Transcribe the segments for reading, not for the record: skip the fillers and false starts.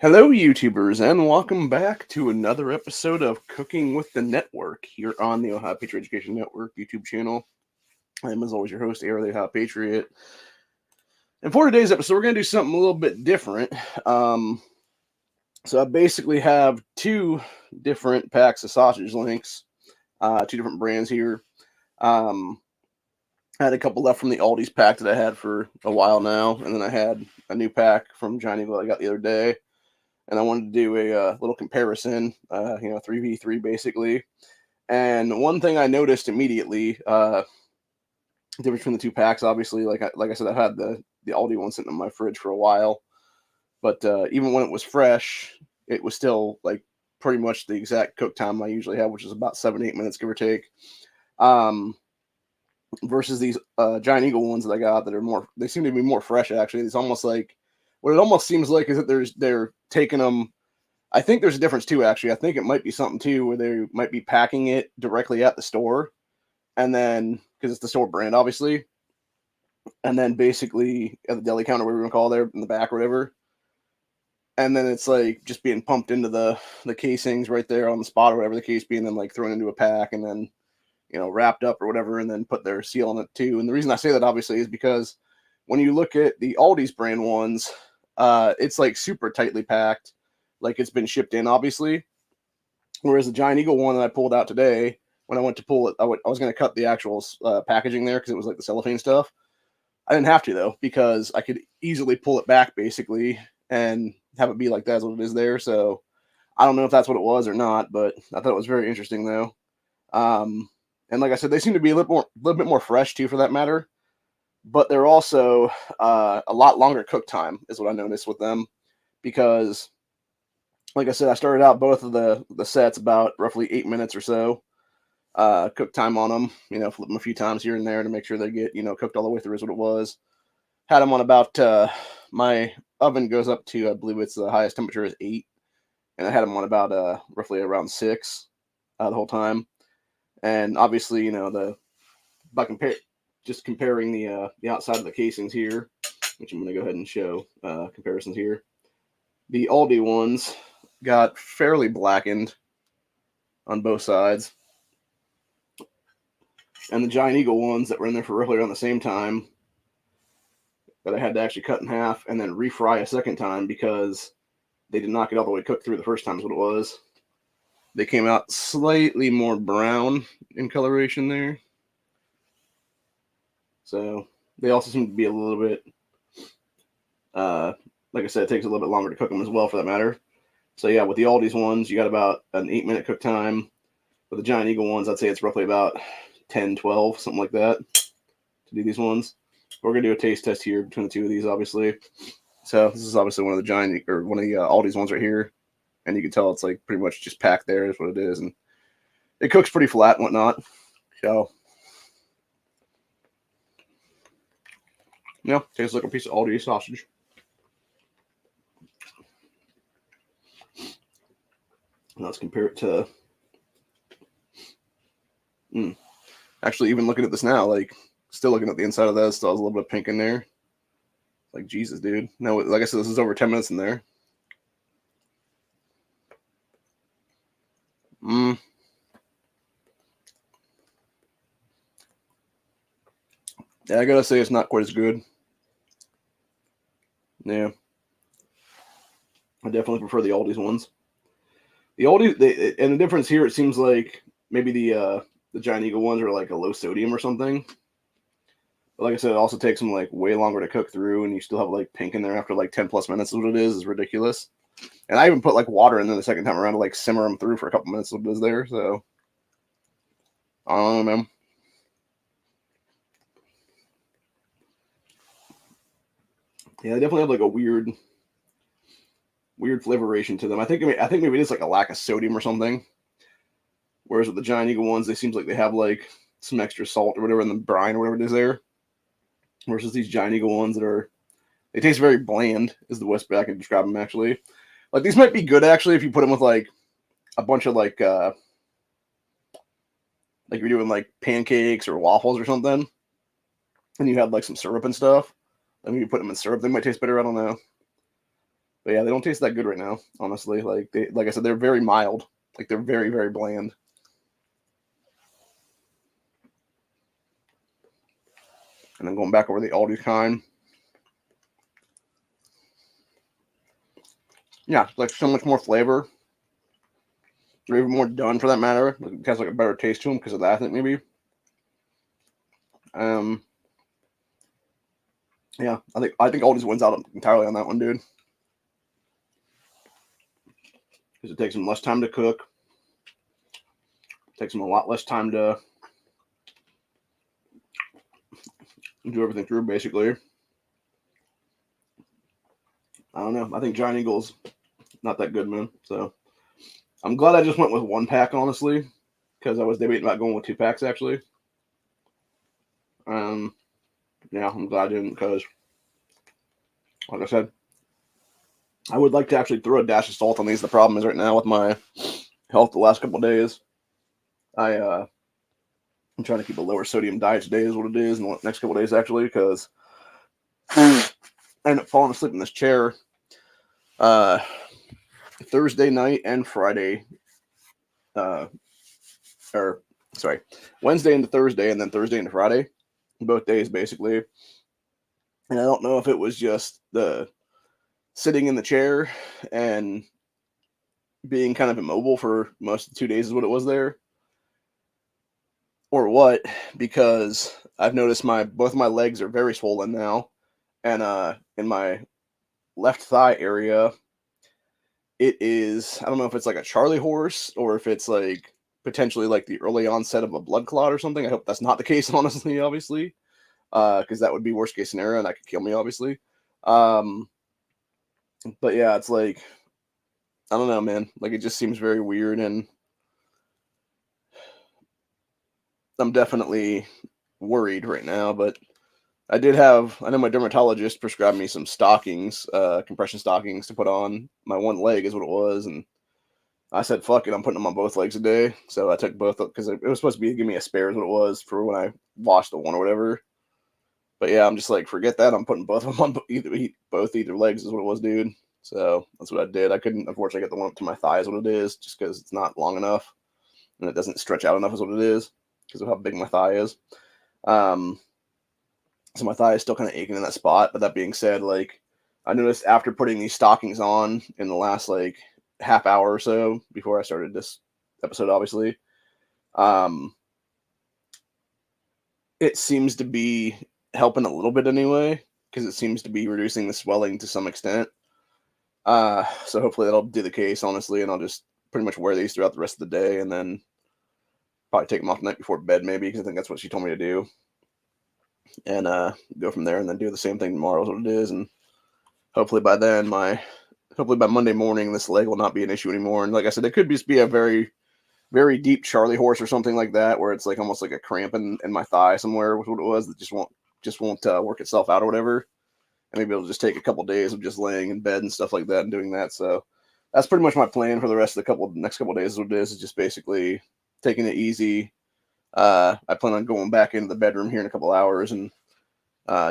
Hello, YouTubers, and welcome back to another episode of Cooking with the Network here on the Ohio Patriot Education Network YouTube channel. I am, as always, your host, Air the Ohio Patriot. And for today's episode, we're going to do something a little bit different. So I basically have two different packs of sausage links, two different brands here. I had a couple left from the Aldi's pack that I had for a while now, and then I had a new pack from Giant Eagle I got the other day. And I wanted to do a little comparison, 3v3 basically. And one thing I noticed immediately, difference between the two packs, obviously, like I said, I've had the Aldi one sitting in my fridge for a while, but even when it was fresh, it was still like pretty much the exact cook time I usually have, which is about 7-8 minutes, give or take. Versus these Giant Eagle ones that I got that are more, they seem to be more fresh actually. It's almost like, what it almost seems like is that they're taking them. I think there's a difference too, actually. I think it might be something too where they might be packing it directly at the store, and then because it's the store brand, obviously, and then basically at the deli counter, whatever you want to call it, there in the back or whatever, and then it's like just being pumped into the casings right there on the spot or whatever the case being, then like thrown into a pack and then wrapped up or whatever, and then put their seal on it too. And the reason I say that obviously is because when you look at the Aldi's brand ones, it's like super tightly packed, like it's been shipped in, obviously. Whereas the Giant Eagle one that I pulled out today, when I went to pull it, I was going to cut the actual packaging there because it was like the cellophane stuff. I didn't have to though, because I could easily pull it back basically and have it be like that's what it is there. So I don't know if that's what it was or not, but I thought it was very interesting though. And like I said, they seem to be a little bit more fresh too, for that matter. But they're also a lot longer cook time is what I noticed with them, because like I said, I started out both of the sets about roughly 8 minutes or so cook time on them, flip them a few times here and there to make sure they get, cooked all the way through is what it was. Had them on about, my oven goes up to, I believe it's the highest temperature is 8, and I had them on about roughly around 6 the whole time. And obviously, just comparing the outside of the casings here, which I'm going to go ahead and show comparisons here. The Aldi ones got fairly blackened on both sides, and the Giant Eagle ones that were in there for roughly around the same time, that I had to actually cut in half and then refry a second time because they did not get all the way cooked through the first time is what it was. They came out slightly more brown in coloration there. So they also seem to be a little bit, like I said, it takes a little bit longer to cook them as well, for that matter. So yeah, with the Aldi's ones, you got about an 8-minute cook time. With the Giant Eagle ones, I'd say it's roughly about 10, 12, something like that to do these ones. We're going to do a taste test here between the two of these, obviously. So this is obviously one of the Aldi's ones right here. And you can tell it's like pretty much just packed there is what it is. And it cooks pretty flat and whatnot. So, tastes like a piece of Aldi sausage. Let's compare it to, actually, even looking at this now, like, still looking at the inside of that, still has a little bit of pink in there. Like, Jesus, dude. No, like I said, this is over 10 minutes in there. Yeah, I gotta say it's not quite as good. Yeah. I definitely prefer the Aldi's ones. The Aldi, and the difference here, it seems like maybe the Giant Eagle ones are like a low sodium or something. But like I said, it also takes them like way longer to cook through, and you still have like pink in there after like 10 plus minutes. Is what it is ridiculous. And I even put like water in there the second time around to like simmer them through for a couple minutes. What it is there, so I don't know, man. Yeah, they definitely have like a weird flavoration to them. I think maybe it is like a lack of sodium or something. Whereas with the Giant Eagle ones, they seem like they have like some extra salt or whatever in the brine or whatever it is there. Versus these Giant Eagle ones they taste very bland, is the best way I can describe them actually. Like these might be good actually if you put them with like a bunch of like you're doing like pancakes or waffles or something, and you had like some syrup and stuff. I mean, you put them in syrup, they might taste better. I don't know. But yeah, they don't taste that good right now, honestly. Like I said, they're very mild. Like they're very, very bland. And then going back over the Aldi kind. Yeah, it's like so much more flavor. Or even more done for that matter. It has like a better taste to them because of that, I think maybe. Um, yeah, I think Aldi's wins out entirely on that one, dude. Because it takes them less time to cook. It takes them a lot less time to do everything through, basically. I don't know. I think Giant Eagle's not that good, man. So I'm glad I just went with 1 pack, honestly, because I was debating about going with 2 packs actually. Um, yeah, I'm glad I didn't because, like I said, I would like to actually throw a dash of salt on these. The problem is right now with my health the last couple of days, I'm trying to keep a lower sodium diet today is what it is, and the next couple of days actually because I ended up falling asleep in this chair uh, Thursday night and Friday, uh, or sorry, Wednesday into Thursday, and then Thursday into Friday, both days basically. And I don't know if it was just the sitting in the chair and being kind of immobile for most of the 2 days is what it was there, or what, because I've noticed both of my legs are very swollen now, and in my left thigh area, it is, I don't know if it's like a Charlie horse or if it's like potentially like the early onset of a blood clot or something. I hope that's not the case, honestly, obviously, because that would be worst case scenario and that could kill me, obviously. Um, but yeah, it's like, I don't know, man. Like it just seems very weird, and I'm definitely worried right now. But I know my dermatologist prescribed me some stockings, compression stockings to put on my one leg, is what it was, and I said, "Fuck it, I'm putting them on both legs a day." So I took both because it was supposed to be give me a spare, is what it was for when I washed the one or whatever. But yeah, I'm just like, forget that. I'm putting both of them on either legs, is what it was, dude. So that's what I did. I couldn't, unfortunately, get the one up to my thigh, is what it is, just because it's not long enough and it doesn't stretch out enough, is what it is, because of how big my thigh is. Um, so my thigh is still kind of aching in that spot. But that being said, like I noticed after putting these stockings on in the last like half hour or so before I started this episode, obviously, um, it seems to be helping a little bit anyway, because it seems to be reducing the swelling to some extent. So hopefully that'll do the case, honestly, and I'll just pretty much wear these throughout the rest of the day, and then probably take them off the night before bed, maybe, because I think that's what she told me to do, and go from there, and then do the same thing tomorrow, is what it is, and hopefully by Monday morning, this leg will not be an issue anymore. And like I said, it could just be a very, very deep Charlie horse or something like that, where it's like almost like a cramp in my thigh somewhere, was what it was, that just won't work itself out or whatever. And maybe it'll just take a couple days of just laying in bed and stuff like that and doing that. So that's pretty much my plan for the rest of the next couple of days. Is what it is just basically taking it easy. I plan on going back into the bedroom here in a couple hours and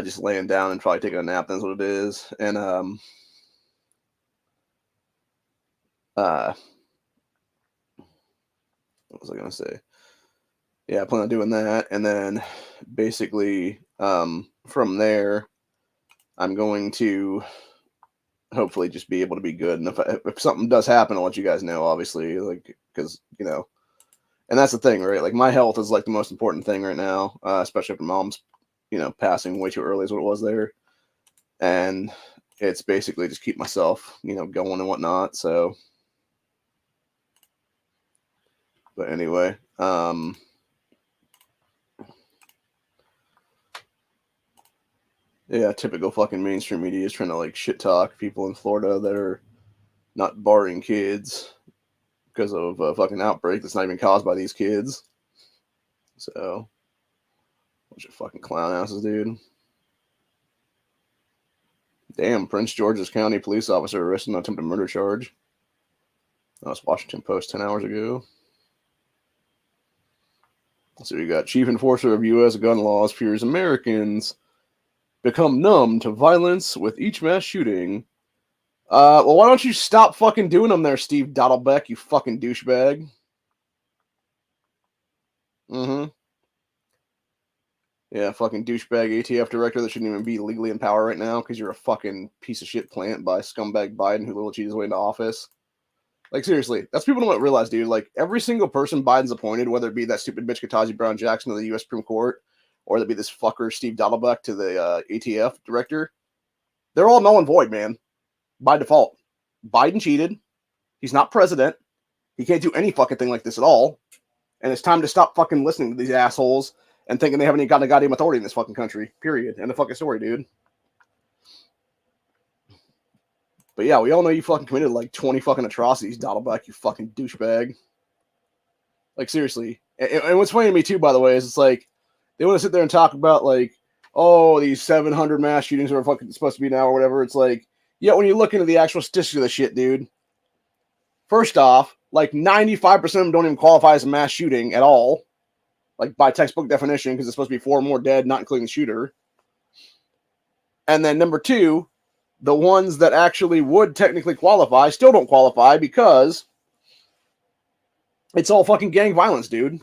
just laying down and probably taking a nap. That's what it is. And what was I gonna say? Yeah, I plan on doing that, and then basically from there, I'm going to hopefully just be able to be good. And if something does happen, I'll let you guys know, obviously, like because and that's the thing, right? Like my health is like the most important thing right now, especially after mom's passing way too early, is what it was there, and it's basically just keep myself going and whatnot. So, but anyway, yeah, typical fucking mainstream media is trying to like shit talk people in Florida that are not barring kids because of a fucking outbreak that's not even caused by these kids. So, bunch of fucking clown asses, dude. Damn, Prince George's County police officer arrested on attempted murder charge. That was Washington Post 10 hours ago. So you got Chief Enforcer of U.S. gun laws fears Americans become numb to violence with each mass shooting Well, why don't you stop fucking doing them there, Steve Dottlebeck, you fucking douchebag. Mm-hmm. Yeah, fucking douchebag ATF director that shouldn't even be legally in power right now because you're a fucking piece of shit plant by scumbag Biden who little cheated his way into office. Like, seriously, that's people don't realize, dude. Like, every single person Biden's appointed, whether it be that stupid bitch Ketanji Brown Jackson to the U.S. Supreme Court, or that be this fucker Steve Dottlebeck to the ATF director, they're all null and void, man, by default. Biden cheated. He's not president. He can't do any fucking thing like this at all. And it's time to stop fucking listening to these assholes and thinking they haven't even got a goddamn authority in this fucking country. Period. End of fucking story, dude. But yeah, we all know you fucking committed like 20 fucking atrocities, Dottleback, you fucking douchebag. Like, seriously. And what's funny to me, too, by the way, is it's like, they want to sit there and talk about, like, oh, these 700 mass shootings are fucking supposed to be now or whatever. It's like, yeah, when you look into the actual statistics of the shit, dude, first off, like 95% of them don't even qualify as a mass shooting at all. Like, by textbook definition, because it's supposed to be 4 more dead, not including the shooter. And then number 2, the ones that actually would technically qualify still don't qualify because it's all fucking gang violence, dude.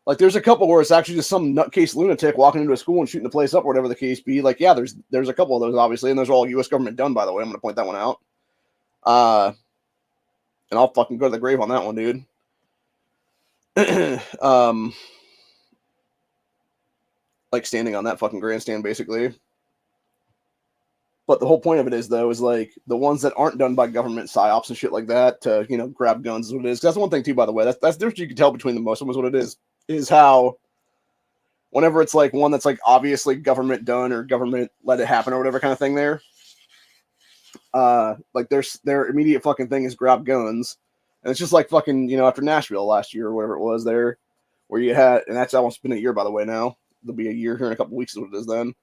Like, there's a couple where it's actually just some nutcase lunatic walking into a school and shooting the place up or whatever the case be. Like, yeah, there's a couple of those, obviously, and those are all U.S. government done, by the way. I'm going to point that one out. And I'll fucking go to the grave on that one, dude. Like, standing on that fucking grandstand, basically. But the whole point of it is, though, is like the ones that aren't done by government psyops and shit like that to, you know, grab guns is what it is. That's one thing too, by the way. That's the difference you can tell between the most of them is what it is how whenever it's like one that's like obviously government done or government let it happen or whatever kind of thing there, like their immediate fucking thing is grab guns. And it's just like fucking, you know, after Nashville last year or whatever it was there, where you had, and that's almost been a year, by the way, now. It'll be a year here in a couple weeks is what it is then.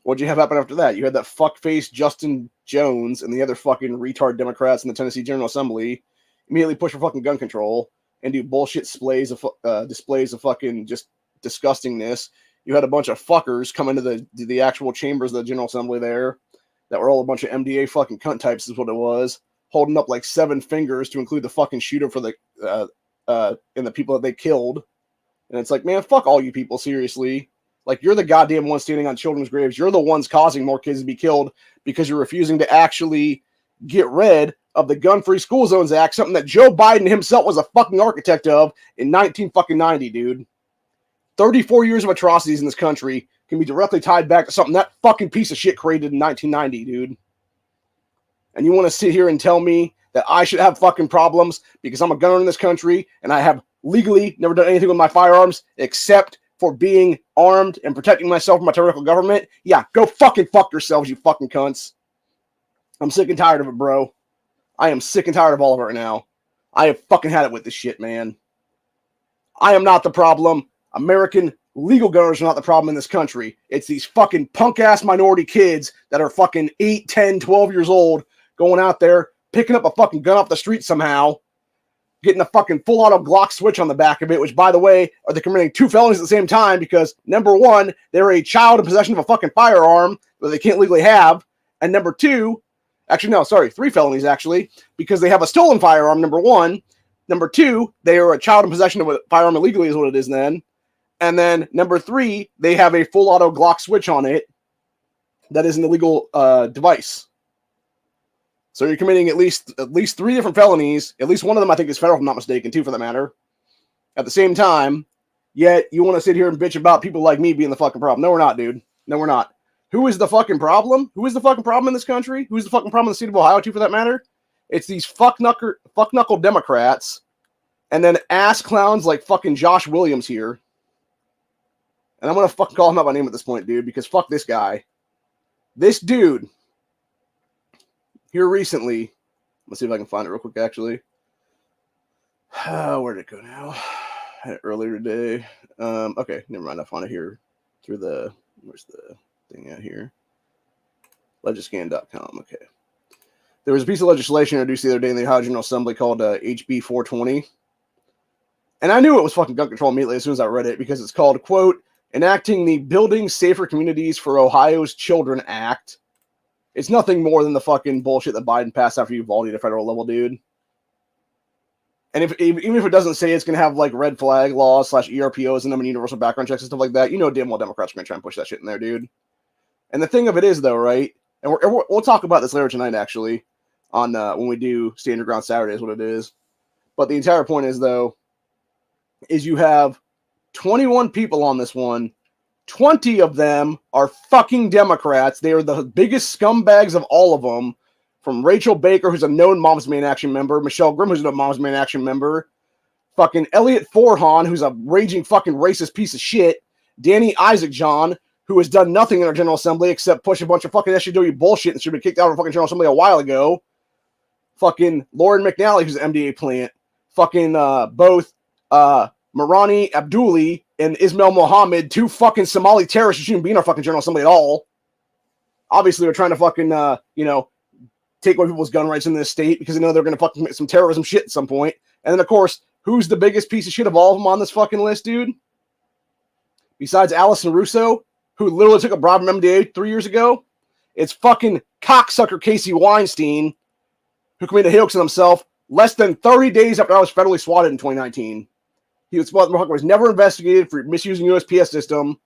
What'd you have happen after that? You had that fuckface Justin Jones and the other fucking retard Democrats in the Tennessee General Assembly immediately push for fucking gun control and do bullshit displays of fucking just disgustingness. You had a bunch of fuckers come into the actual chambers of the General Assembly there that were all a bunch of MDA fucking cunt types is what it was, holding up like 7 fingers to include the fucking shooter for the and the people that they killed. And it's like, man, fuck all you people, seriously. Like, you're the goddamn one standing on children's graves. You're the ones causing more kids to be killed because you're refusing to actually get rid of the Gun-Free School Zones Act, something that Joe Biden himself was a fucking architect of in 1990, dude. 34 years of atrocities in this country can be directly tied back to something that fucking piece of shit created in 1990, dude. And you want to sit here and tell me that I should have fucking problems because I'm a gunner in this country and I have legally never done anything with my firearms except for being armed and protecting myself from a tyrannical government? Yeah, go fucking fuck yourselves, you fucking cunts. I'm sick and tired of it, bro. I am sick and tired of all of it right now. I have fucking had it with this shit, man. I am not the problem. American legal gunners are not the problem in this country. It's these fucking punk-ass minority kids that are fucking 8, 10, 12 years old going out there, picking up a fucking gun off the street somehow, getting a fucking full auto Glock switch on the back of it, which, by the way, are they committing 2 felonies at the same time because, number 1, they're a child in possession of a fucking firearm that they can't legally have, and number 2, actually, no, sorry, 3 felonies, actually, because they have a stolen firearm, number 1, number 2, they are a child in possession of a firearm illegally is what it is then, and then number 3, they have a full auto Glock switch on it that is an illegal device. So you're committing at least 3 different felonies. At least one of them, I think, is federal, if I'm not mistaken, too, for that matter. At the same time, yet you want to sit here and bitch about people like me being the fucking problem. No, we're not, dude. No, we're not. Who is the fucking problem? Who is the fucking problem in this country? Who's the fucking problem in the state of Ohio, too, for that matter? It's these fuck-knuckle Democrats and then ass clowns like fucking Josh Williams here. And I'm going to fucking call him out by name at this point, dude, because fuck this guy. This dude here recently, let's see if I can find it real quick, actually. Where did it go now? I had it earlier today. Okay, never mind. I found it here through the, where's the thing at here? Legiscan.com. Okay. There was a piece of legislation introduced the other day in the Ohio General Assembly called HB 420. And I knew it was fucking gun control immediately as soon as I read it because it's called, quote, Enacting the Building Safer Communities for Ohio's Children Act. It's nothing more than the fucking bullshit that Biden passed after Uvalde at a federal level, dude. And even if it doesn't say it's going to have like red flag laws / ERPOs in them and universal background checks and stuff like that, you know damn well Democrats are going to try and push that shit in there, dude. And the thing of it is, though, right? And we'll talk about this later tonight, actually, on when we do Stand Your Ground Saturday is what it is. But the entire point is, though, is you have 21 people on this one. 20 of them are fucking Democrats. They are the biggest scumbags of all of them. From Rachel Baker, who's a known Moms Man Action member, Michelle Grimm, who's a Moms Man Action member, fucking Elliot Forhan, who's a raging fucking racist piece of shit, Danny Isaac John, who has done nothing in our General Assembly except push a bunch of fucking SJW bullshit and should have been kicked out of our fucking General Assembly a while ago. Fucking Lauren McNally, who's an MDA plant. Fucking both Marani Abduli and Ismail Mohammed, 2 fucking Somali terrorists who shouldn't be in our fucking General Assembly at all. Obviously, they're trying to fucking, take away people's gun rights in this state because they know they're going to fucking commit some terrorism shit at some point. And then, of course, who's the biggest piece of shit of all of them on this fucking list, dude? Besides Allison Russo, who literally took a bribe from MDA 3 years ago, it's fucking cocksucker Casey Weinstein, who committed a hoax on himself less than 30 days after I was federally swatted in 2019. He was never investigated for misusing USPS system,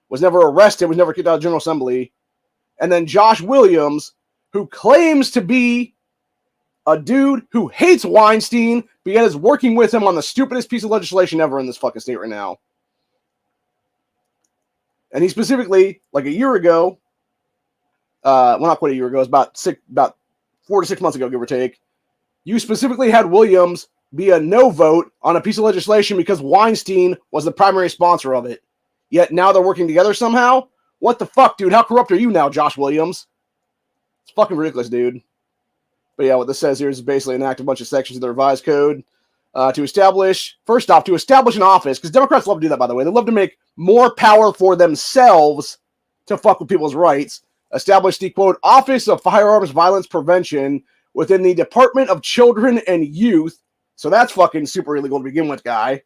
was never arrested, was never kicked out of the General Assembly. And then Josh Williams, who claims to be a dude who hates Weinstein, but yet is working with him on the stupidest piece of legislation ever in this fucking state right now. And he specifically, like a year ago, well, not quite a year ago, it was about 4 to 6 months ago, give or take, you specifically had Williams be a no vote on a piece of legislation because Weinstein was the primary sponsor of it. Yet now they're working together somehow? What the fuck, dude? How corrupt are you now, Josh Williams? It's fucking ridiculous, dude. But yeah, what this says here is basically enact a bunch of sections of the revised code to establish an office, because Democrats love to do that, by the way. They love to make more power for themselves to fuck with people's rights. Establish the, quote, Office of Firearms Violence Prevention within the Department of Children and Youth. So that's fucking super illegal to begin with, guy.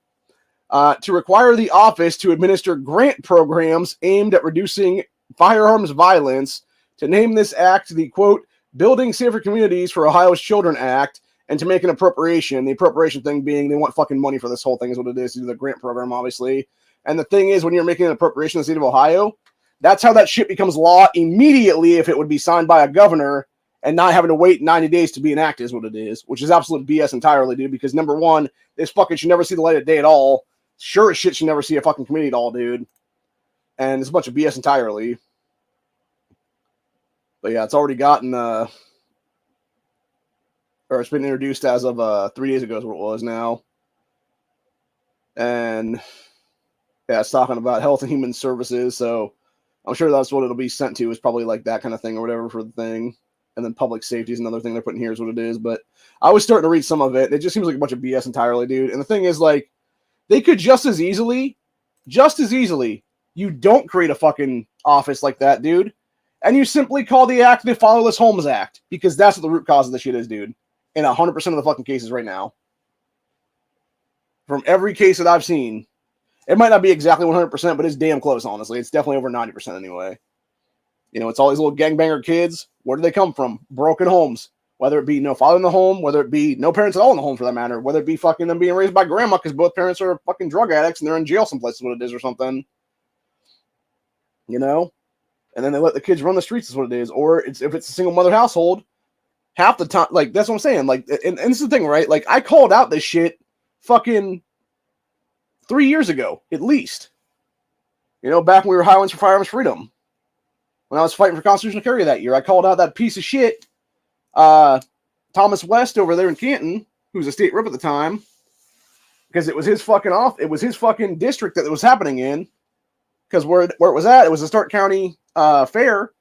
To require the office to administer grant programs aimed at reducing firearms violence, to name this act the, quote, Building Safer Communities for Ohio's Children Act, and to make an appropriation. The appropriation thing being they want fucking money for this whole thing is what it is, to do the grant program, obviously. And the thing is, when you're making an appropriation in the state of Ohio, that's how that shit becomes law immediately if it would be signed by a governor and not having to wait 90 days to be enacted is what it is, which is absolute BS entirely, dude, because number one, this fucking should never see the light of day at all. Sure as shit should never see a fucking committee at all, dude. And it's a bunch of BS entirely. But yeah, it's already gotten, or it's been introduced as of 3 days ago is what it was now. And yeah, it's talking about health and human services, so I'm sure that's what it'll be sent to, is probably like that kind of thing or whatever for the thing. And then public safety is another thing they're putting here is what it is. But I was starting to read some of it. It just seems like a bunch of BS entirely, dude. And the thing is, like, they could just as easily, you don't create a fucking office like that, dude. And you simply call the act the Fatherless Homes Act, because that's what the root cause of the shit is, dude. In 100% of the fucking cases right now. From every case that I've seen. It might not be exactly 100%, but it's damn close, honestly. It's definitely over 90% anyway. You know, it's all these little gangbanger kids. Where do they come from? Broken homes. Whether it be no father in the home, whether it be no parents at all in the home for that matter, whether it be fucking them being raised by grandma because both parents are fucking drug addicts and they're in jail someplace is what it is or something. You know? And then they let the kids run the streets is what it is. Or if it's a single mother household, half the time, like, that's what I'm saying. Like, and this is the thing, right? Like, I called out this shit fucking 3 years ago, at least. You know, back when we were Highlands for Firearms Freedom. When I was fighting for constitutional carry that year, I called out that piece of shit, Thomas West over there in Canton, who was a state rep at the time, because it was his fucking district that it was happening in. Because where it was at, it was a Stark County fair,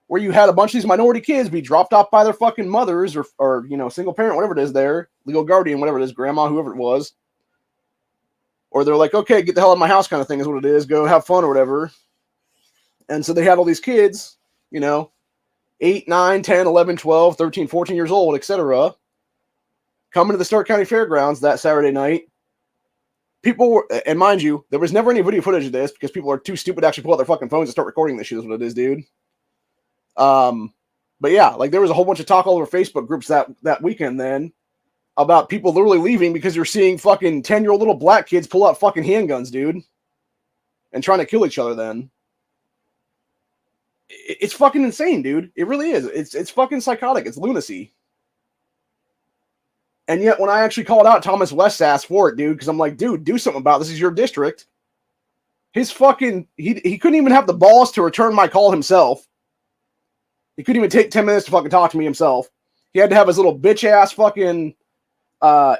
where you had a bunch of these minority kids be dropped off by their fucking mothers or you know, single parent, whatever it is there, legal guardian, whatever it is, grandma, whoever it was. Or they're like, okay, get the hell out of my house kind of thing is what it is. Go have fun or whatever. And so they had all these kids, you know, 8, 9, 10, 11, 12, 13, 14 years old, etc., coming to the Stark County Fairgrounds that Saturday night. People were, and mind you, there was never any video footage of this because people are too stupid to actually pull out their fucking phones and start recording this shit is what it is, dude. But But yeah, like there was a whole bunch of talk all over Facebook groups that weekend then about people literally leaving because you're seeing fucking 10-year-old little black kids pull out fucking handguns, dude, and trying to kill each other then. It's fucking insane, dude. It really is. It's fucking psychotic. It's lunacy. And yet when I actually called out Thomas West's ass for it, dude, because I'm like, dude, do something about this. This is your district. His fucking, he couldn't even have the balls to return my call himself. He couldn't even take 10 minutes to fucking talk to me himself. He had to have his little bitch ass fucking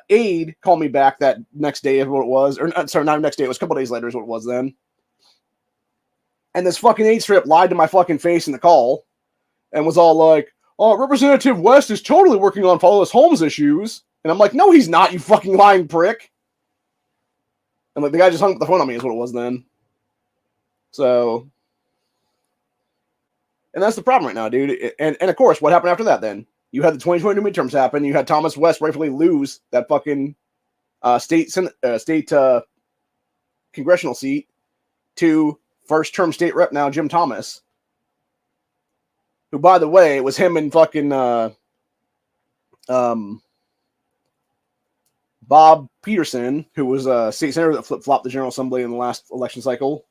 aide call me back that next day is what it was. Or sorry, not next day. It was a couple days later is what it was then. And this fucking aide strip lied to my fucking face in the call and was all like, oh, Representative West is totally working on Follow Us Holmes issues. And I'm like, no, he's not, you fucking lying prick. And like the guy just hung up the phone on me is what it was then. So, and that's the problem right now, dude. And of course, what happened after that then? You had the 2022 midterms happen. You had Thomas West rightfully lose that fucking state congressional seat to first-term state rep now, Jim Thomas. Who, by the way, it was him and fucking Bob Peterson, who was a state senator that flip-flopped the General Assembly in the last election cycle.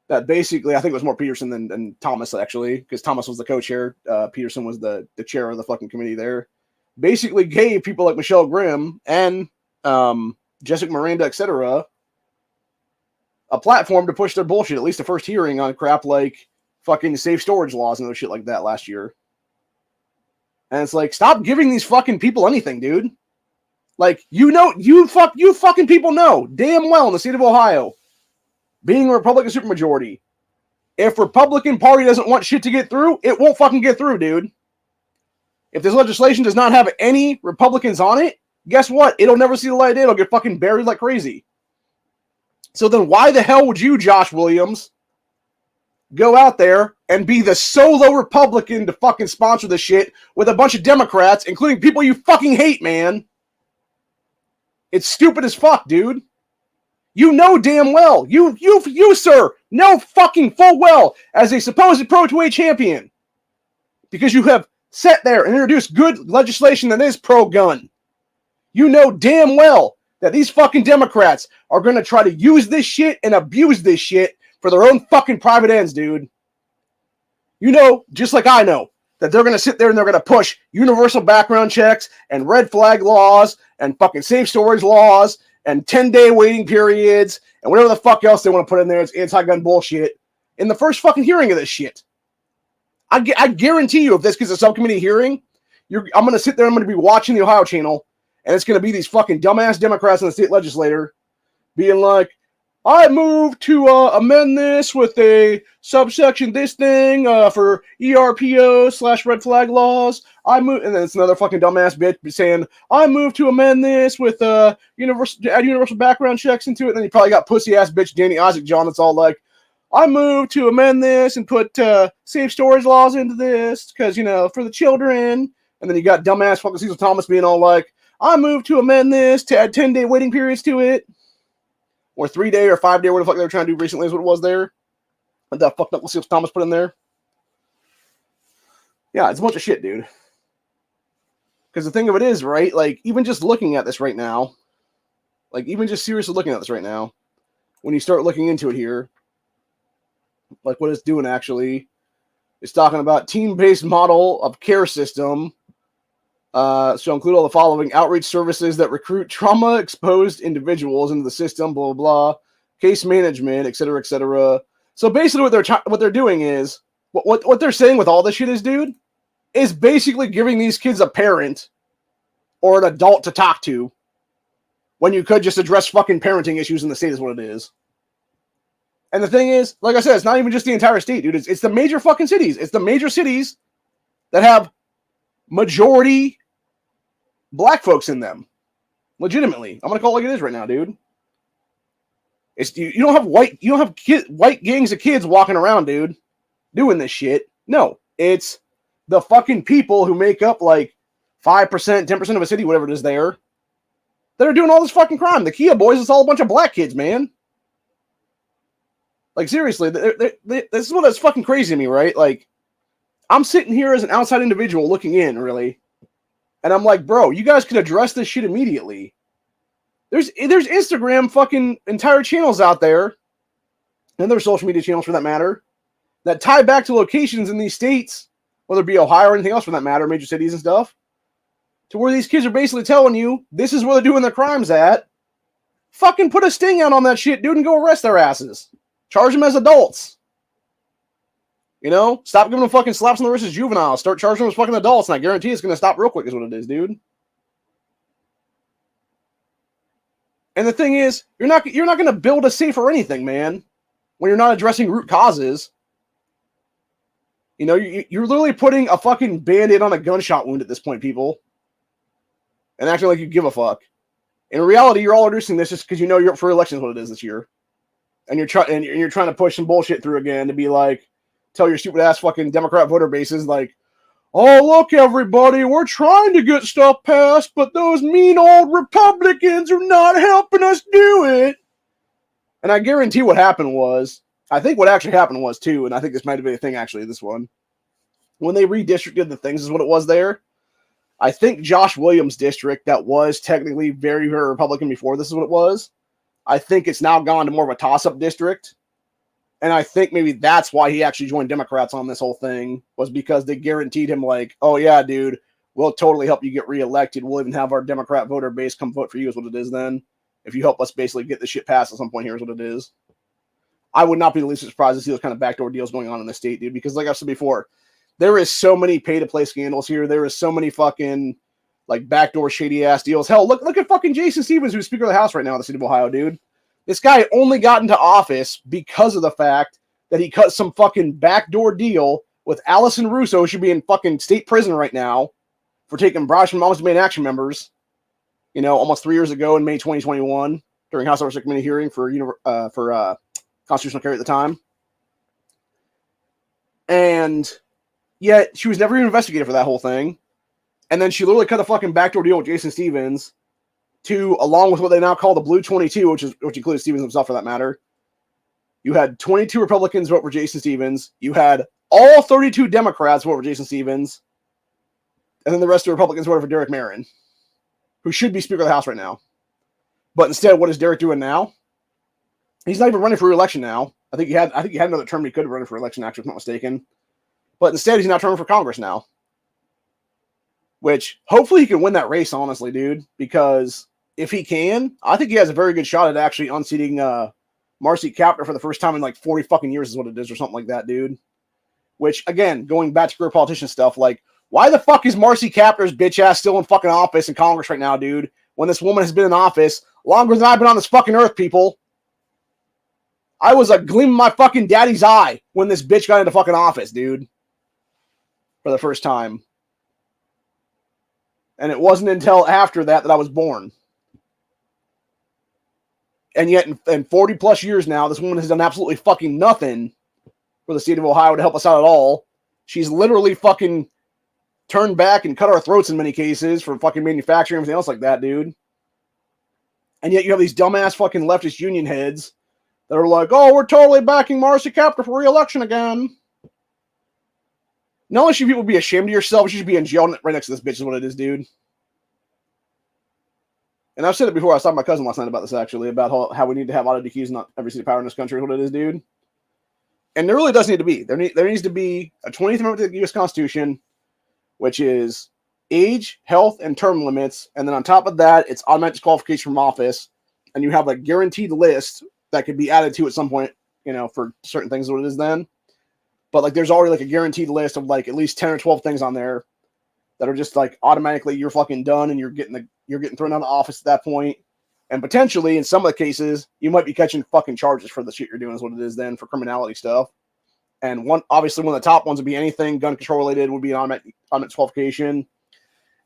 That basically, I think it was more Peterson than Thomas, actually, because Thomas was the co-chair. Peterson was the chair of the fucking committee there. Basically gave people like Michelle Grimm and Jessica Miranda, etc., a platform to push their bullshit, at least the first hearing on crap like fucking safe storage laws and those shit like that last year. And it's like, stop giving these fucking people anything, dude. Like, you fucking people know damn well in the state of Ohio, being a Republican supermajority, if Republican Party doesn't want shit to get through, it won't fucking get through, dude. If this legislation does not have any Republicans on it, guess what? It'll never see the light of day. It'll get fucking buried like crazy. So then why the hell would you, Josh Williams, go out there and be the solo Republican to fucking sponsor this shit with a bunch of Democrats, including people you fucking hate, man? It's stupid as fuck, dude. You know damn well, you sir, know fucking full well, as a supposed pro-2A champion, because you have sat there and introduced good legislation that is pro-gun. You know damn well that these fucking Democrats are going to try to use this shit and abuse this shit for their own fucking private ends, dude. You know, just like I know, that they're going to sit there and they're going to push universal background checks and red flag laws and fucking safe storage laws and 10-day waiting periods and whatever the fuck else they want to put in there. It's anti-gun bullshit in the first fucking hearing of this shit. I guarantee you, if this gets a subcommittee hearing, I'm going to sit there, I'm going to be watching the Ohio channel, and it's going to be these fucking dumbass Democrats in the state legislature being like, I move to amend this with a subsection this thing for ERPO/red flag laws. And then it's another fucking dumbass bitch saying, I move to amend this with add universal background checks into it. And then you probably got pussy ass bitch Danny Isaac John that's all like, I move to amend this and put safe storage laws into this because, you know, for the children. And then you got dumbass fucking Cecil Thomas being all like, I move to amend this to add 10-day waiting periods to it. Or 3-day or 5-day, whatever the fuck they were trying to do recently is what it was there. What that fucked up Cecil Thomas put in there. Yeah, it's a bunch of shit, dude. Because the thing of it is, right, like, even just looking at this right now, like, even just seriously looking at this right now, when you start looking into it here, like what it's doing actually, it's talking about team-based model of care system. So include all the following: outreach services that recruit trauma-exposed individuals into the system, blah, blah, blah, case management, et cetera, et cetera. So basically what they're doing is, what they're saying with all this shit is, dude, is basically giving these kids a parent or an adult to talk to when you could just address fucking parenting issues in the state is what it is. And the thing is, like I said, it's not even just the entire state, dude. It's the major fucking cities. It's the major cities that have majority black folks in them. Legitimately. I'm going to call it like it is right now, dude. It's you don't have white gangs of kids walking around, dude, doing this shit. No, it's the fucking people who make up like 5%, 10% of a city, whatever it is there, that are doing all this fucking crime. The Kia boys, it's all a bunch of black kids, man. Like, seriously, this is what that's fucking crazy to me, right? Like, I'm sitting here as an outside individual looking in, really. And I'm like, bro, you guys could address this shit immediately. There's Instagram fucking entire channels out there, and there's social media channels for that matter, that tie back to locations in these states, whether it be Ohio or anything else for that matter, major cities and stuff, to where these kids are basically telling you this is where they're doing their crimes at. Fucking put a sting out on that shit, dude, and go arrest their asses. Charge them as adults. You know? Stop giving them fucking slaps on the wrist as juveniles. Start charging them as fucking adults, and I guarantee it's going to stop real quick is what it is, dude. And the thing is, you're not going to build a safer anything, man, when you're not addressing root causes. You know, you're literally putting a fucking Band-Aid on a gunshot wound at this point, people. And acting like you give a fuck. In reality, you're all introducing this just because you know you're up for election is what it is this year. And you're trying to push some bullshit through again to be like, tell your stupid ass fucking Democrat voter bases like, oh, look, everybody, we're trying to get stuff passed, but those mean old Republicans are not helping us do it. And I guarantee what happened was, I think what actually happened was, too, and I think this might have been a thing, actually, this one. When they redistricted the things is what it was there. I think Josh Williams' district that was technically very, very Republican before this is what it was. I think it's now gone to more of a toss-up district. And I think maybe that's why he actually joined Democrats on this whole thing, was because they guaranteed him like, oh yeah, dude, we'll totally help you get reelected. We'll even have our Democrat voter base come vote for you is what it is then. If you help us basically get this shit passed at some point here is what it is. I would not be the least surprised to see those kind of backdoor deals going on in the state, dude, because like I've said before, there is so many pay-to-play scandals here. There is so many fucking like backdoor shady-ass deals. Hell, look at fucking Jason Stevens, who's Speaker of the House right now in the state of Ohio, dude. This guy only got into office because of the fact that he cut some fucking backdoor deal with Allison Russo, who should be in fucking state prison right now for taking bribes from Moms Demand Action members, you know, almost 3 years ago in May 2021 during House Oversight Committee hearing for constitutional carry at the time. And yet she was never even investigated for that whole thing. And then she literally cut a fucking backdoor deal with Jason Stevens to, along with what they now call the Blue 22, which includes Stevens himself for that matter. You had 22 Republicans vote for Jason Stevens. You had all 32 Democrats vote for Jason Stevens. And then the rest of the Republicans voted for Derek Merrin, who should be Speaker of the House right now. But instead, what is Derek doing now? He's not even running for re-election now. I think he had another term he could have run for election, actually, if I'm not mistaken. But instead, he's not running for Congress now. Which, hopefully he can win that race, honestly, dude. Because if he can, I think he has a very good shot at actually unseating Marcy Kapner for the first time in like 40 fucking years is what it is, or something like that, dude. Which, again, going back to career politician stuff, like, why the fuck is Marcy Kapner's bitch ass still in fucking office in Congress right now, dude? When this woman has been in office longer than I've been on this fucking earth, people. I was a gleam of my fucking daddy's eye when this bitch got into fucking office, dude. For the first time. And it wasn't until after that I was born. And yet, in 40 plus years now, this woman has done absolutely fucking nothing for the state of Ohio to help us out at all. She's literally fucking turned back and cut our throats in many cases for fucking manufacturing and everything else like that, dude. And yet you have these dumbass fucking leftist union heads that are like, oh, we're totally backing Marcy Kapner for re-election again. Not only should people be ashamed of yourself, but you should be in jail right next to this bitch is what it is, dude. And I've said it before. I was talking to my cousin last night about this, actually, about how we need to have auto DQs in not every seat of power in this country is what it is, dude. And there really does need to be. There needs to be a 20th Amendment to the U.S. Constitution, which is age, health, and term limits. And then on top of that, it's automatic disqualification from office. And you have a guaranteed list that could be added to at some point, you know, for certain things what it is then. But like there's already like a guaranteed list of like at least 10 or 12 things on there that are just like automatically you're fucking done and you're getting thrown out of office at that point. And potentially in some of the cases, you might be catching fucking charges for the shit you're doing is what it is then for criminality stuff. And obviously one of the top ones would be anything gun control related would be an automatic disqualification.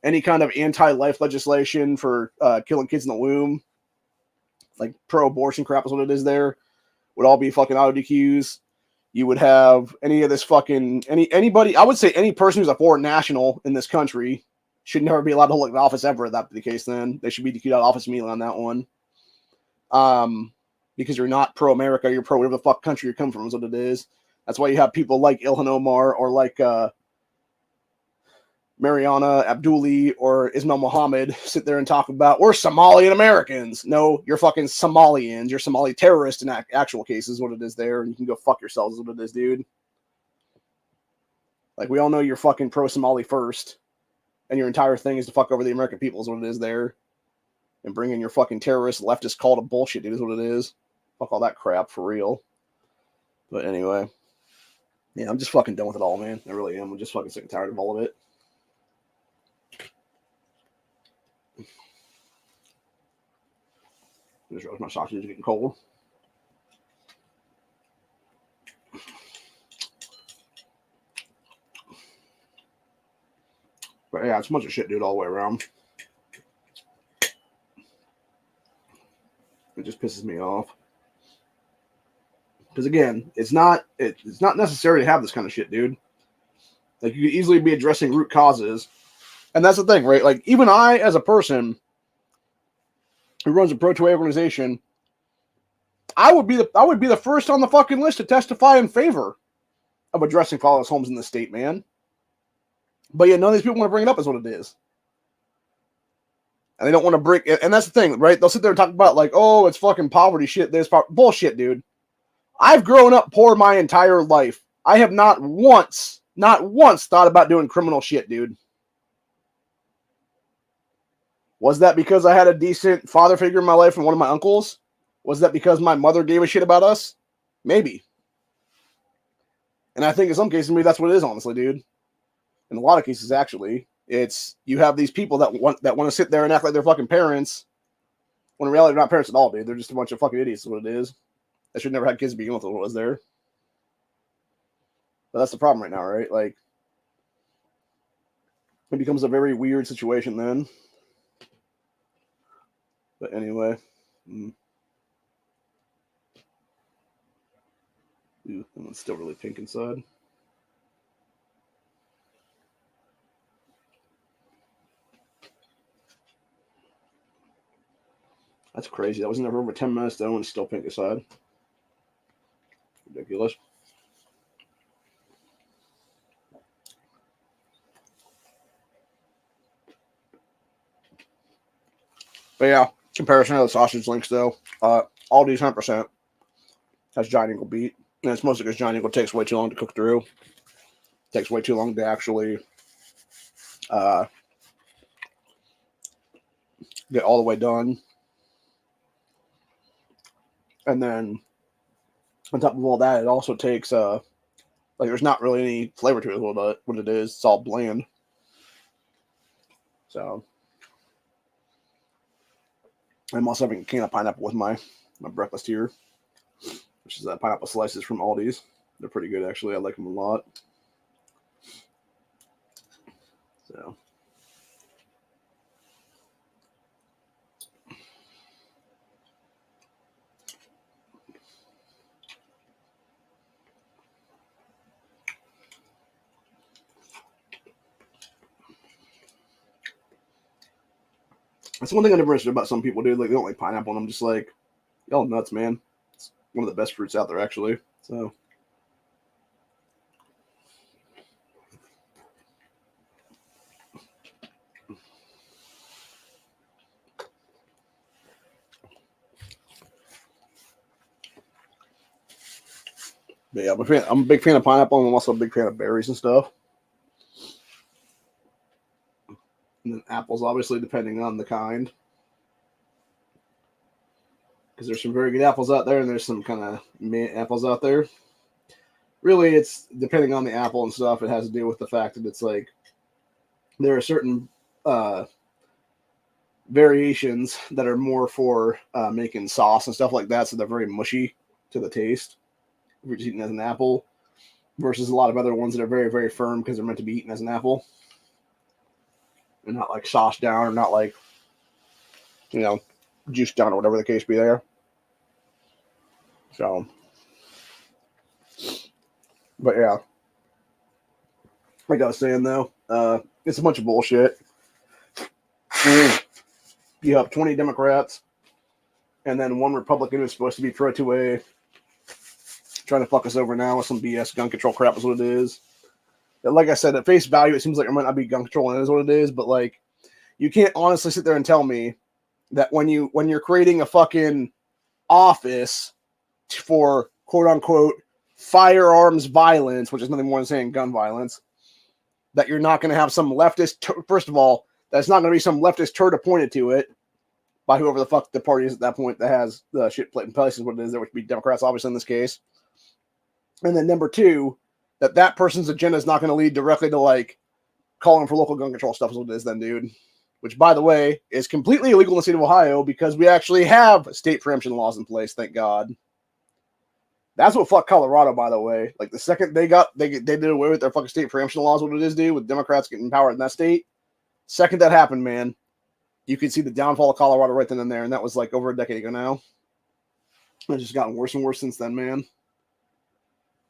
Any kind of anti-life legislation for killing kids in the womb, like pro-abortion crap is what it is there, would all be fucking auto DQs. You would have any of this fucking anybody. I would say any person who's a foreign national in this country should never be allowed to hold office ever. If that be the case, then they should be DQ'd out of office immediately on that one. Because you're not pro-America, you're pro whatever the fuck country you come from is what it is. That's why you have people like Ilhan Omar or like Mariana Abduli or Ismail Muhammad sit there and talk about we're Somalian Americans. No, you're fucking Somalians. You're Somali terrorists in actual cases. What it is there, and you can go fuck yourselves. Is what it is, dude. Like we all know you're fucking pro Somali first, and your entire thing is to fuck over the American people. Is what it is there, and bring in your fucking terrorist leftist call to bullshit, dude. Is what it is. Fuck all that crap for real. But anyway, yeah, I'm just fucking done with it all, man. I really am. I'm just fucking sick and tired of all of it. Just realized my sausage is getting cold. But yeah, it's a bunch of shit, dude, all the way around. It just pisses me off. Because again, it's not necessary to have this kind of shit, dude. Like you could easily be addressing root causes. And that's the thing, right? Like even I, as a person who runs a pro-2A organization, I would be the first on the fucking list to testify in favor of addressing fatherless homes in the state, man. But yeah, none of these people want to bring it up, is what it is. And they don't want to break it. And that's the thing, right? They'll sit there and talk about like, oh, it's fucking poverty shit. There's bullshit, dude. I've grown up poor my entire life. I have not once thought about doing criminal shit, dude. Was that because I had a decent father figure in my life and one of my uncles? Was that because my mother gave a shit about us? Maybe. And I think in some cases, maybe that's what it is, honestly, dude. In a lot of cases, actually, it's you have these people that want to sit there and act like they're fucking parents, when in reality they're not parents at all, dude. They're just a bunch of fucking idiots, is what it is. They should never had kids to begin with, what was there. But that's the problem right now, right? Like, it becomes a very weird situation then. But anyway. Ooh, that one's still really pink inside. That's crazy. That was never over 10 minutes. That one's still pink inside. Ridiculous. But yeah, comparison of the sausage links though. Aldi's 100% has Giant Eagle beat. And it's mostly because Giant Eagle takes way too long to cook through. Takes way too long to actually get all the way done. And then on top of all that, it also takes like there's not really any flavor to it. What it is, it's all bland. So I'm also having a can of pineapple with my breakfast here, which is pineapple slices from Aldi's. They're pretty good, actually. I like them a lot. So. That's one thing I never understood about some people, dude. Like, they don't like pineapple, and I'm just like, y'all nuts, man. It's one of the best fruits out there, actually. So. But yeah, I'm a big fan of pineapple, and I'm also a big fan of berries and stuff. And then apples, obviously, depending on the kind. Because there's some very good apples out there, and there's some kind of meh apples out there. Really, it's depending on the apple and stuff. It has to do with the fact that it's like there are certain variations that are more for making sauce and stuff like that, so they're very mushy to the taste if you're just eating as an apple, versus a lot of other ones that are very, very firm because they're meant to be eaten as an apple and not like sauced down or not like, you know, juiced down or whatever the case be there. So, but yeah, like I was saying though, it's a bunch of bullshit. You have 20 Democrats and then one Republican who's supposed to be pro-2A trying to fuck us over now with some BS gun control crap is what it is. like I said, at face value, it seems like it might not be gun control, and it is what it is. But like, you can't honestly sit there and tell me that when you're creating a fucking office for quote unquote firearms violence, which is nothing more than saying gun violence, that you're not going to have some leftist. First of all, that's not going to be some leftist turd appointed to it by whoever the fuck the party is at that point that has the shit put in place, is what it is. There would be Democrats, obviously, in this case. And then number two, that person's agenda is not going to lead directly to like calling for local gun control stuff, is what it is then, dude. Which, by the way, is completely illegal in the state of Ohio because we actually have state preemption laws in place, thank God. That's what fucked Colorado, by the way. Like, the second they did away with their fucking state preemption laws, what it is, dude, with Democrats getting power in that state. Second that happened, man, you could see the downfall of Colorado right then and there, and that was like over a decade ago now. It's just gotten worse and worse since then, man.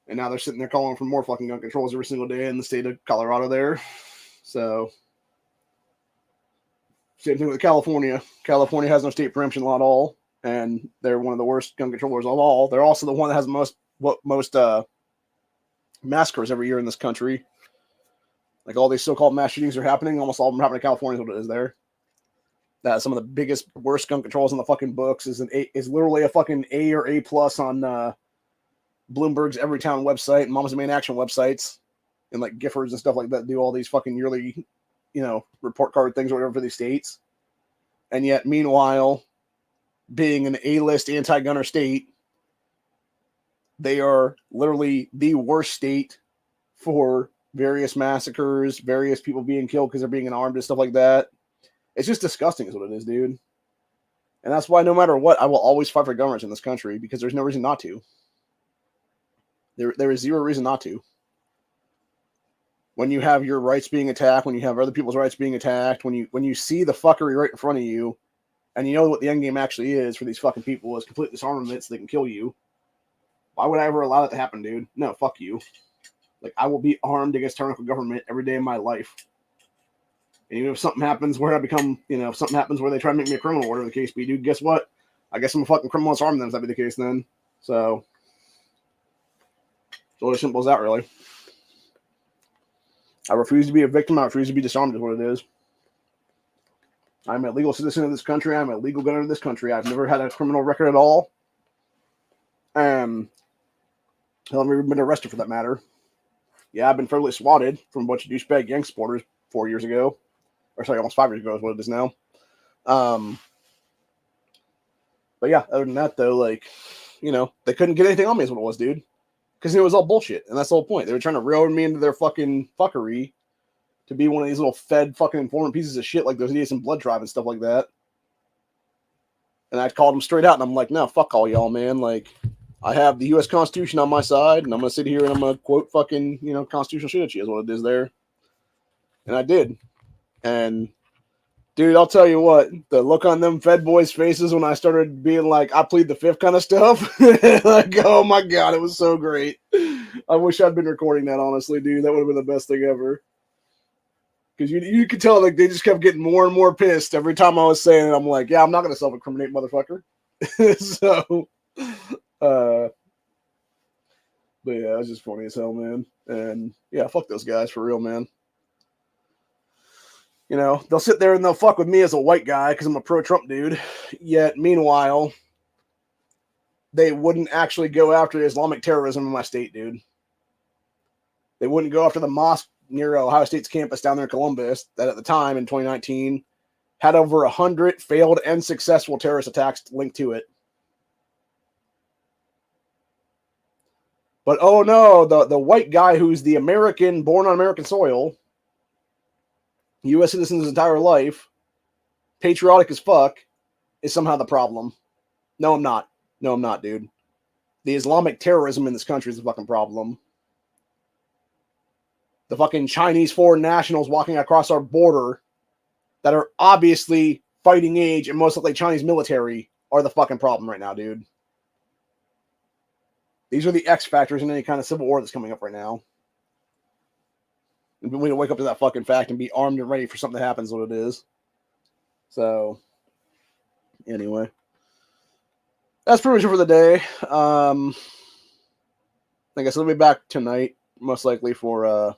And now they're sitting there calling for more fucking gun controls every single day in the state of Colorado there. So, same thing with California. California has no state preemption law at all, and they're one of the worst gun controllers of all. They're also the one that has the most massacres every year in this country. Like, all these so-called mass shootings are happening. Almost all of them happen in California, is what it is there. That some of the biggest, worst gun controls in the fucking books is literally a fucking A or A+ on Bloomberg's Everytown website and Mama's Main Action websites, and like Giffords and stuff like that do all these fucking yearly, report card things or whatever for these states. And yet, meanwhile, being an A-list anti-gunner state, they are literally the worst state for various massacres, various people being killed because they're being armed and stuff like that. It's just disgusting is what it is, dude. And that's why no matter what, I will always fight for gun rights in this country, because there's no reason not to. There is zero reason not to. When you have your rights being attacked, when you have other people's rights being attacked, when you see the fuckery right in front of you, and you know what the end game actually is for these fucking people is complete disarmament so they can kill you, why would I ever allow that to happen, dude? No, fuck you. Like, I will be armed against tyrannical government every day of my life. And even if something happens where I become, if something happens where they try to make me a criminal, whatever the case be, dude, guess what? I guess I'm a fucking criminal and armed them if that be the case then. So, it's really simple as that, really. I refuse to be a victim. I refuse to be disarmed is what it is. I'm a legal citizen of this country. I'm a legal gunner of this country. I've never had a criminal record at all. I've never been arrested for that matter. Yeah, I've been fairly swatted from a bunch of douchebag gang supporters 4 years ago. Or sorry, almost 5 years ago is what it is now. But yeah, other than that, though, like, they couldn't get anything on me is what it was, dude. Because it was all bullshit. And that's the whole point. They were trying to railroad me into their fucking fuckery to be one of these little fed fucking informant pieces of shit like those idiots in Blood Tribe and stuff like that. And I called them straight out, and I'm like, no, fuck all y'all, man. Like, I have the U.S. Constitution on my side, and I'm going to sit here and I'm going to quote fucking, constitutional shit at you is what it is there. And I did. And, dude, I'll tell you what, the look on them Fed boys' faces when I started being like, I plead the fifth kind of stuff, like, oh my God, it was so great. I wish I'd been recording that, honestly, dude. That would have been the best thing ever. Because you could tell, like, they just kept getting more and more pissed every time I was saying it. I'm like, yeah, I'm not going to self-incriminate, motherfucker. So, but yeah, it was just funny as hell, man. And yeah, fuck those guys for real, man. They'll sit there and they'll fuck with me as a white guy because I'm a pro-Trump dude. Yet, meanwhile, they wouldn't actually go after Islamic terrorism in my state, dude. They wouldn't go after the mosque near Ohio State's campus down there in Columbus that at the time in 2019 had over 100 failed and successful terrorist attacks linked to it. But oh no, the white guy who's the American, born on American soil, U.S. citizen his entire life, patriotic as fuck, is somehow the problem. No, I'm not. No, I'm not, dude. The Islamic terrorism in this country is the fucking problem. The fucking Chinese foreign nationals walking across our border that are obviously fighting age and most likely Chinese military are the fucking problem right now, dude. These are the X factors in any kind of civil war that's coming up right now. And we need to wake up to that fucking fact and be armed and ready for something that happens, what it is. So, anyway. That's pretty much it for the day. I guess I'll be back tonight, most likely for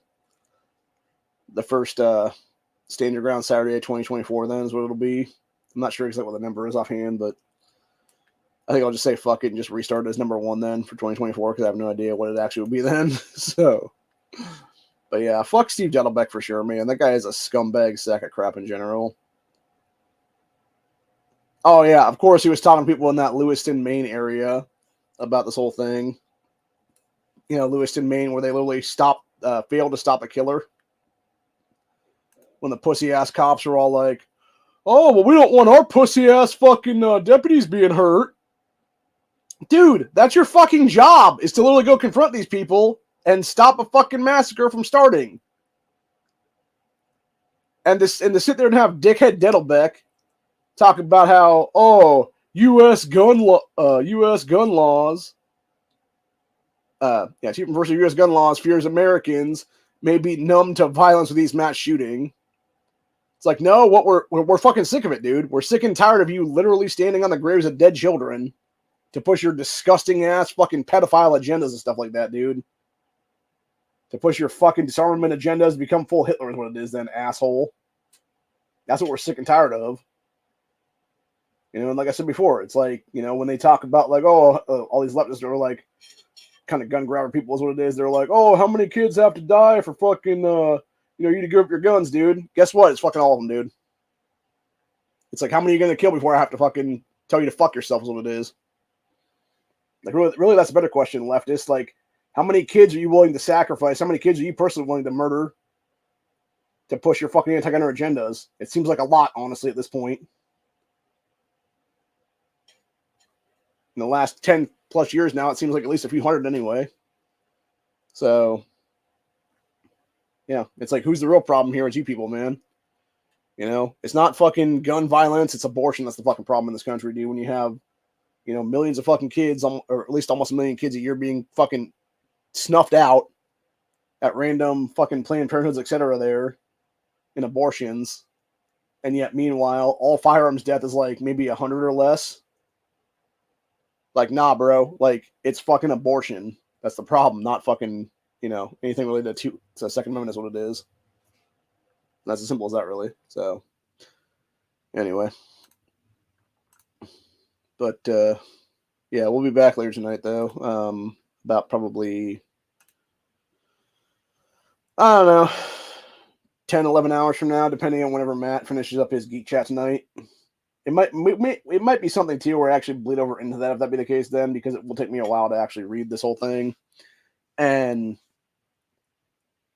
the first Stand Your Ground Saturday 2024 then is what it'll be. I'm not sure exactly what the number is offhand, but I think I'll just say fuck it and just restart it as number 1 then for 2024 because I have no idea what it actually would be then. So, but yeah, fuck Steve Jettelbeck for sure, man. That guy is a scumbag sack of crap in general. Oh yeah, of course he was talking to people in that Lewiston, Maine area about this whole thing. You know, Lewiston, Maine, where they literally failed to stop a killer. When the pussy ass cops were all like, "Oh, well, we don't want our pussy ass fucking deputies being hurt." Dude, that's your fucking job, is to literally go confront these people and stop a fucking massacre from starting. And to sit there and have dickhead Dettelbeck talk about how, oh, U.S. gun laws, Chief Enforcer of U.S. gun laws fears Americans may be numb to violence with these mass shooting. It's like, no, what we're fucking sick of it, dude. We're sick and tired of you literally standing on the graves of dead children to push your disgusting ass fucking pedophile agendas and stuff like that, dude. To push your fucking disarmament agendas, become full Hitler is what it is then, asshole. That's what we're sick and tired of. You know, and like I said before, it's like, you know, when they talk about like, all these leftists are like kind of gun grabber people is what it is. They're like, oh, how many kids have to die for fucking, you to give up your guns, dude? Guess what? It's fucking all of them, dude. It's like, how many are you going to kill before I have to fucking tell you to fuck yourself is what it is. Like, really, that's a better question, leftist. Like, how many kids are you willing to sacrifice? How many kids are you personally willing to murder to push your fucking anti-gun agendas? It seems like a lot, honestly, at this point. In the last 10 plus years now, it seems like at least a few hundred anyway. So, yeah, it's like, who's the real problem here? It's you people, man. You know, it's not fucking gun violence, it's abortion that's the fucking problem in this country, dude. When you have, you know, millions of fucking kids, or at least almost a million kids a year being fucking snuffed out at random fucking Planned Parenthoods, etc. there in abortions. And yet, meanwhile, all firearms death is like maybe 100 or less. Like, nah, bro. Like, it's fucking abortion. That's the problem, not fucking, you know, anything related to Second Amendment is what it is. And that's as simple as that, really. So, anyway. But, yeah, we'll be back later tonight, though. About probably, I don't know, 10, 11 hours from now, depending on whenever Matt finishes up his Geek Chat tonight. It might be something, too, where I actually bleed over into that, if that be the case then, because it will take me a while to actually read this whole thing. And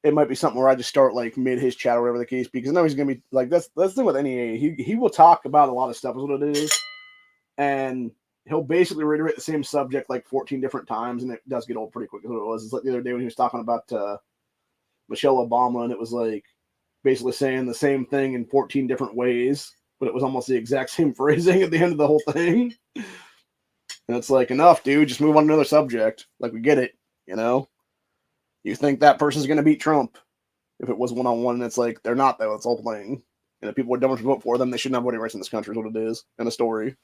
it might be something where I just start, like, mid his chat or whatever the case, because I know he's going to be, like, that's the thing with NEA. He will talk about a lot of stuff, is what it is. And he'll basically reiterate the same subject like 14 different times, and it does get old pretty quick. What it was. It's like the other day when he was talking about Michelle Obama, and it was like basically saying the same thing in 14 different ways, but it was almost the exact same phrasing at the end of the whole thing. And it's like, enough, dude. Just move on to another subject. Like, we get it, you know? You think that person's going to beat Trump if it was one-on-one, and it's like, they're not, though. It's all playing. And if people are dumb enough to vote for them, they shouldn't have voting rights in this country is what it is, in a story.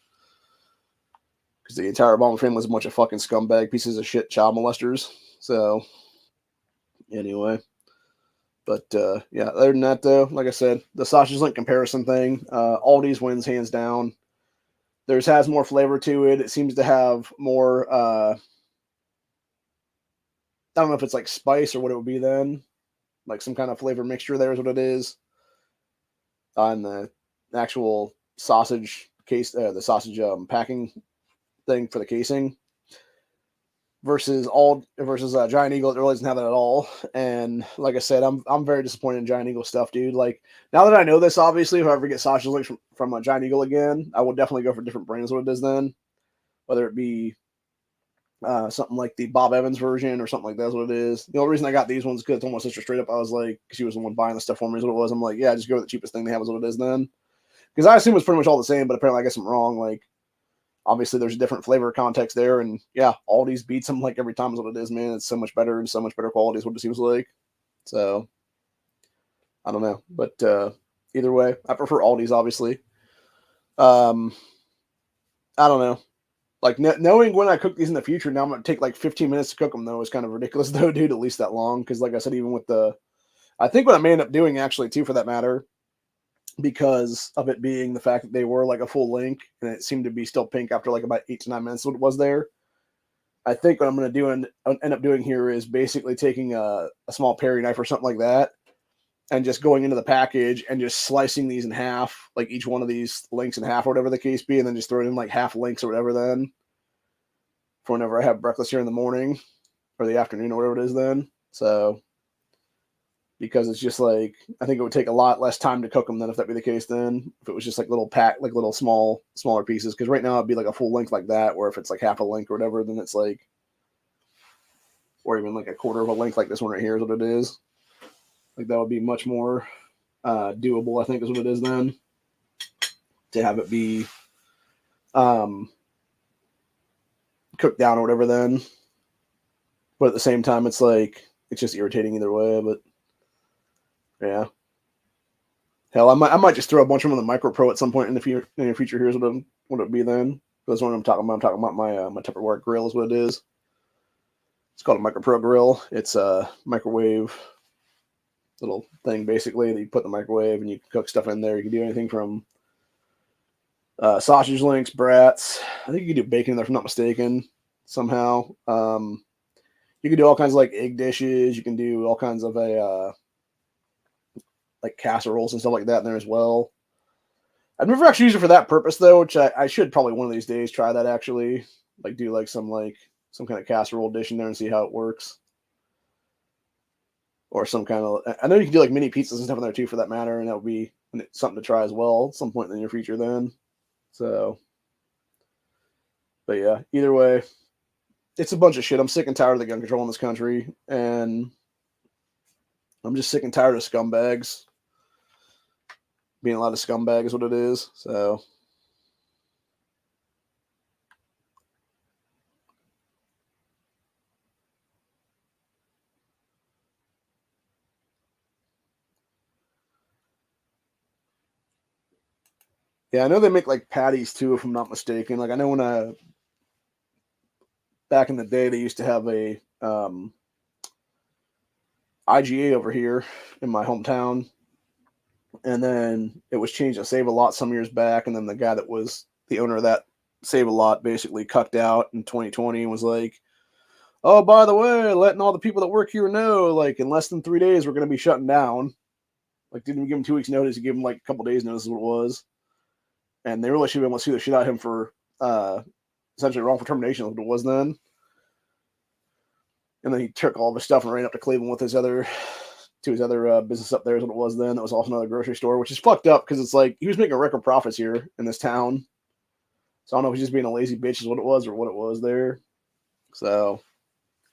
Because the entire Obama family is a bunch of fucking scumbag pieces of shit child molesters. So, anyway. But, yeah, other than that, though, like I said, the sausage link comparison thing, Aldi's wins hands down. Theirs has more flavor to it. It seems to have more, I don't know if it's like spice or what it would be then. Like some kind of flavor mixture there is what it is. On the actual sausage case, the sausage packing thing for the casing, versus Giant Eagle. It really doesn't have that at all. And like I said, I'm very disappointed in Giant Eagle stuff, dude. Like, now that I know this, obviously, if I ever get sausage links from a Giant Eagle again, I will definitely go for different brands. What it is then, whether it be something like the Bob Evans version or something like that's what it is. The only reason I got these ones is because I told my sister straight up, I was like, she was the one buying the stuff for me, is what it was. I'm like, yeah, just go with the cheapest thing they have is what it is then. Because I assume it's pretty much all the same, but apparently I guess I'm wrong. Like, obviously there's a different flavor context there, and yeah, Aldi's beats them like every time is what it is, man. It's so much better and so much better quality is what it seems like. So, I don't know. But either way, I prefer Aldi's, obviously. I don't know. Like, knowing when I cook these in the future, now I'm going to take like 15 minutes to cook them, though, is kind of ridiculous, though, dude, at least that long. Because, like I said, even with the I think what I may end up doing actually too, for that matter, because of it being the fact that they were like a full link and it seemed to be still pink after like about 8 to 9 minutes, what it was there. I think what I'm going to do and end up doing here is basically taking a small paring knife or something like that and just going into the package and just slicing these in half, like each one of these links in half or whatever the case be, and then just throwing in like half links or whatever then for whenever I have breakfast here in the morning or the afternoon or whatever it is then. So because it's just like, I think it would take a lot less time to cook them than if that be the case then, if it was just like little pack, like little smaller pieces. Because right now it'd be like a full length like that, where if it's like half a length or whatever, then it's like, or even like a quarter of a length like this one right here is what it is. Like that would be much more doable, I think is what it is then, to have it be cooked down or whatever then. But at the same time, it's like, it's just irritating either way, but yeah. Hell, I might just throw a bunch of them in the Micro Pro at some point in the future. Here's what it be then. That's what I'm talking about. I'm talking about my Tupperware grill is what it is. It's called a Micro Pro grill. It's a microwave little thing basically that you put in the microwave and you can cook stuff in there. You can do anything from sausage links, brats. I think you can do bacon in there if I'm not mistaken. Somehow, you can do all kinds of like egg dishes. You can do all kinds of like casseroles and stuff like that in there as well. I've never actually used it for that purpose though, which I should probably one of these days try that actually. Like do like some kind of casserole dish in there and see how it works. Or some kind of, I know you can do like mini pizzas and stuff in there too for that matter, and that would be something to try as well at some point in the near future then. So, but yeah, either way, it's a bunch of shit. I'm sick and tired of the gun control in this country, and I'm just sick and tired of scumbags. Being a lot of scumbag is what it is. So, yeah, I know they make like patties too, if I'm not mistaken. Like I know when back in the day they used to have a IGA over here in my hometown, and then it was changed to Save a Lot some years back, and then the guy that was the owner of that Save a Lot basically cucked out in 2020 and was like, oh, by the way, letting all the people that work here know, like in less than 3 days we're going to be shutting down. Like didn't even give him 2 weeks notice, he gave him like a couple days notice is what it was. And they really should have been able to sue the shit out of him for essentially wrongful termination is what it was then. And then he took all of his stuff and ran up to Cleveland with his other business up there is what it was then. That was also another grocery store, which is fucked up because it's like he was making record profits here in this town. So I don't know if he's just being a lazy bitch is what it was or what it was there. So,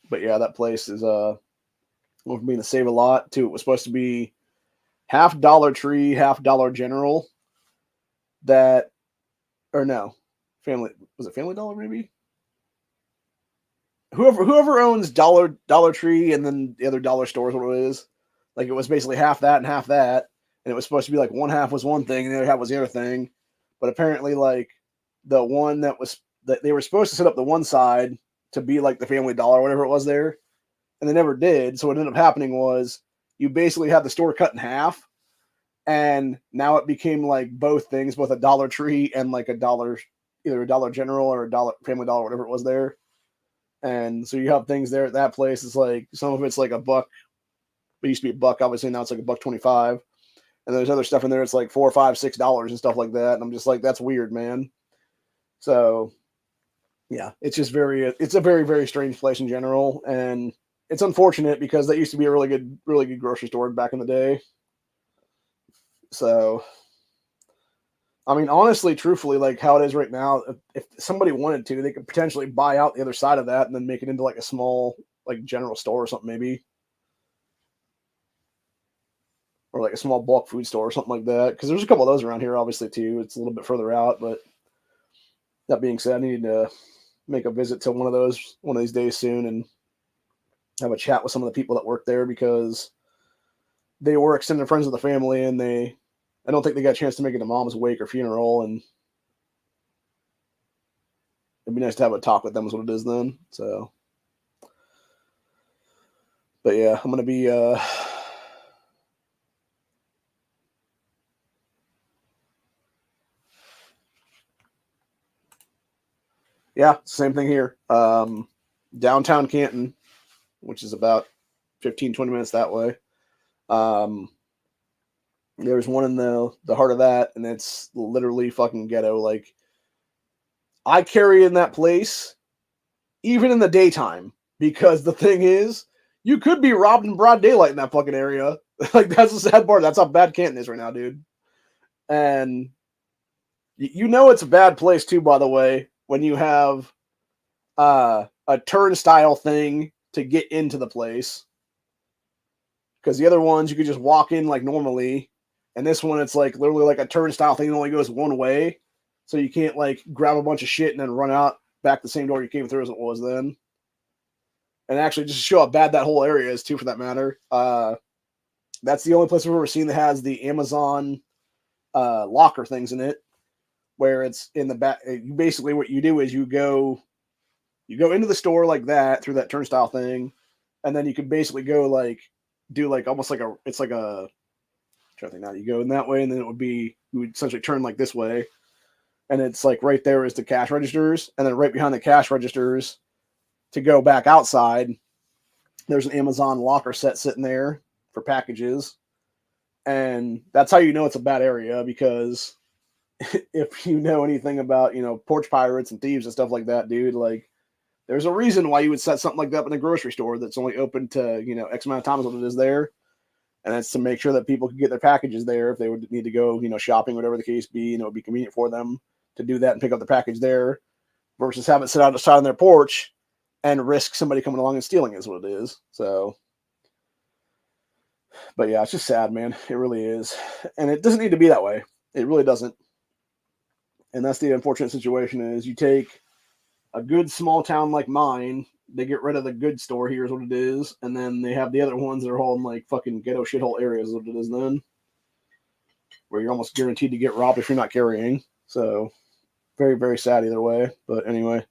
but yeah, that place is went from being a Save a Lot to it was supposed to be half Dollar Tree, half Dollar General. That, or no, was it Family Dollar maybe? Whoever owns Dollar Tree and then the other dollar stores, what it is, like it was basically half that and half that, and it was supposed to be like one half was one thing and the other half was the other thing, but apparently like the one that they were supposed to set up the one side to be like the Family Dollar or whatever it was there, and they never did. So what ended up happening was you basically had the store cut in half, and now it became like both things, both a Dollar Tree and like a dollar, either a Dollar General or a Dollar Family Dollar, whatever it was there. And so you have things there at that place. It's like some of it's like $1. It used to be $1, obviously now it's like $1.25. And there's other stuff in there. It's like $4, $5, $6 and stuff like that. And I'm just like, that's weird, man. So yeah, it's just it's a very, very strange place in general. And it's unfortunate because that used to be a really good grocery store back in the day. So, I mean, honestly, truthfully, like how it is right now, if somebody wanted to, they could potentially buy out the other side of that and then make it into like a small, like general store or something, maybe. Or like a small bulk food store or something like that. Because there's a couple of those around here, obviously, too. It's a little bit further out, but that being said, I need to make a visit to one of these days soon and have a chat with some of the people that work there because they were extended friends of the family and I don't think they got a chance to make it to mom's wake or funeral, and it'd be nice to have a talk with them is what it is then. So, but yeah, I'm going to be Yeah, same thing here. Downtown Canton, which is about 15, 20 minutes that way. Um, there's one in the heart of that, and it's literally fucking ghetto. Like, I carry in that place even in the daytime because the thing is, you could be robbed in broad daylight in that fucking area. Like, that's the sad part. That's how bad Canton is right now, dude. And you know it's a bad place too, by the way, when you have a turnstile thing to get into the place. Because the other ones you could just walk in like normally, and this one it's like literally like a turnstile thing that only goes one way, so you can't like grab a bunch of shit and then run out back the same door you came through as it was then. And actually, just to show how bad that whole area is too, for that matter. That's the only place I've ever seen that has the Amazon locker things in it, where it's in the back. You basically what you do is you go into the store like that through that turnstile thing, and then you could basically go like do like almost like a it's like a I'm trying to think now. You go in that way, and then you would essentially turn like this way, and it's like right there is the cash registers, and then right behind the cash registers to go back outside, there's an Amazon locker set sitting there for packages, and that's how you know it's a bad area, because if you know anything about porch pirates and thieves and stuff like that, dude, like there's a reason why you would set something like that up in a grocery store that's only open to X amount of times what it is there, and that's to make sure that people can get their packages there if they would need to go shopping, whatever the case be. It would be convenient for them to do that and pick up the package there versus have it sit outside on their porch and risk somebody coming along and stealing is what it is. So, but yeah, it's just sad, man. It really is. And it doesn't need to be that way. It really doesn't. And that's the unfortunate situation is you take a good small town like mine, they get rid of the good store, here's what it is, and then they have the other ones that are all in like fucking ghetto shithole areas is what it is then. Where you're almost guaranteed to get robbed if you're not carrying. So very, very sad either way. But anyway.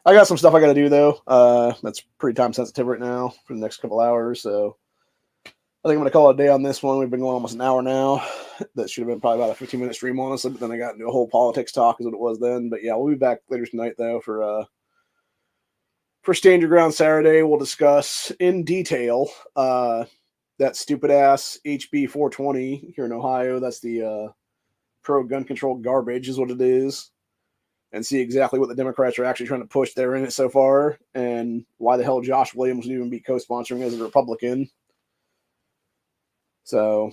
I got some stuff I got to do, though. That's pretty time sensitive right now for the next couple hours. So I think I'm going to call it a day on this one. We've been going almost an hour now. That should have been probably about a 15-minute stream, honestly. But then I got into a whole politics talk, is what it was then. But yeah, we'll be back later tonight, though, for Stand Your Ground Saturday. We'll discuss in detail that stupid ass HB 420 here in Ohio. That's the pro gun control garbage, is what it is. And see exactly what the Democrats are actually trying to push there in it so far, and why the hell Josh Williams would even be co-sponsoring as a Republican. So,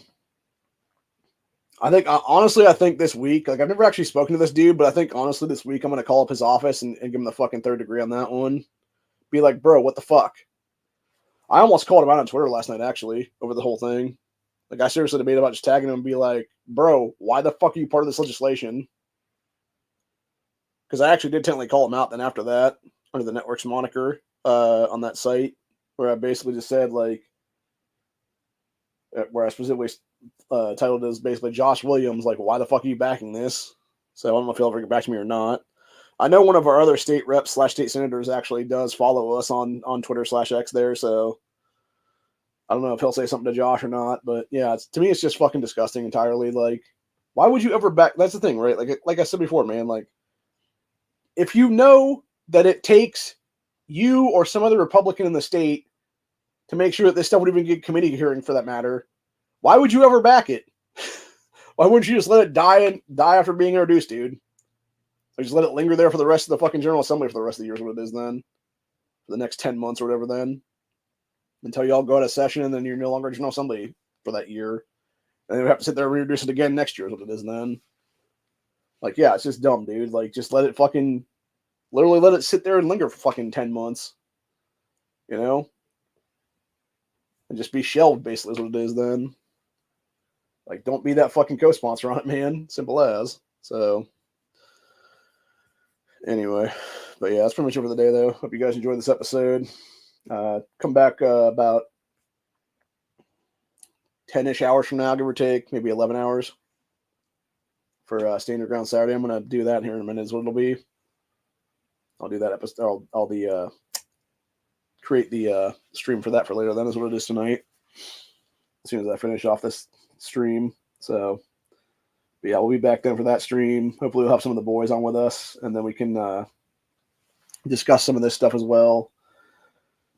I think this week, like I've never actually spoken to this dude, but I think honestly this week I'm going to call up his office and give him the fucking third degree on that one. Be like, bro, what the fuck? I almost called him out on Twitter last night, actually, over the whole thing. Like, I seriously debated about just tagging him and be like, bro, why the fuck are you part of this legislation? Because I actually did technically call him out then after that, under the network's moniker on that site, where I basically just said, like, where I specifically titled it as basically Josh Williams, like, why the fuck are you backing this? So I don't know if he'll ever get back to me or not. I know one of our other state reps / state senators actually does follow us on Twitter / X there, so I don't know if he'll say something to Josh or not, but yeah, to me it's just fucking disgusting entirely. Like, why would you ever back? That's the thing, right? Like I said before, man, like, if you know that it takes you or some other Republican in the state to make sure that this stuff would even get committee hearing for that matter, why would you ever back it? Why wouldn't you just let it die after being introduced, dude? Or just let it linger there for the rest of the fucking General Assembly for the rest of the year is what it is then. For the next 10 months or whatever then. Until y'all go out of session and then you're no longer General Assembly for that year. And then we have to sit there and reintroduce it again next year is what it is then. Like, yeah, it's just dumb, dude. Like, just let it fucking... Literally let it sit there and linger for fucking 10 months. You know? And just be shelved, basically, is what it is then. Like, don't be that fucking co-sponsor on it, man. Simple as. So, anyway. But yeah, that's pretty much it for the day, though. Hope you guys enjoyed this episode. Come back about 10-ish hours from now, give or take. Maybe 11 hours. For Stand Your Ground Saturday. I'm going to do that here in a minute is what it'll be. I'll do that episode. I'll create the stream for that for later. Then is what it is tonight. As soon as I finish off this stream. So, but yeah, we'll be back then for that stream. Hopefully, we'll have some of the boys on with us, and then we can discuss some of this stuff as well,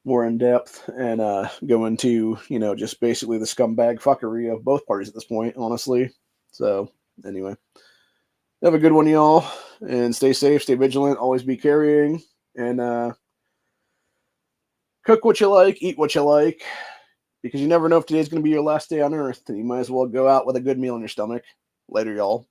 more in depth, and go into, just basically the scumbag fuckery of both parties at this point, honestly. So, anyway, have a good one, y'all, and stay safe, stay vigilant, always be carrying, and cook what you like, eat what you like, because you never know if today's going to be your last day on Earth, and you might as well go out with a good meal in your stomach. Later, y'all.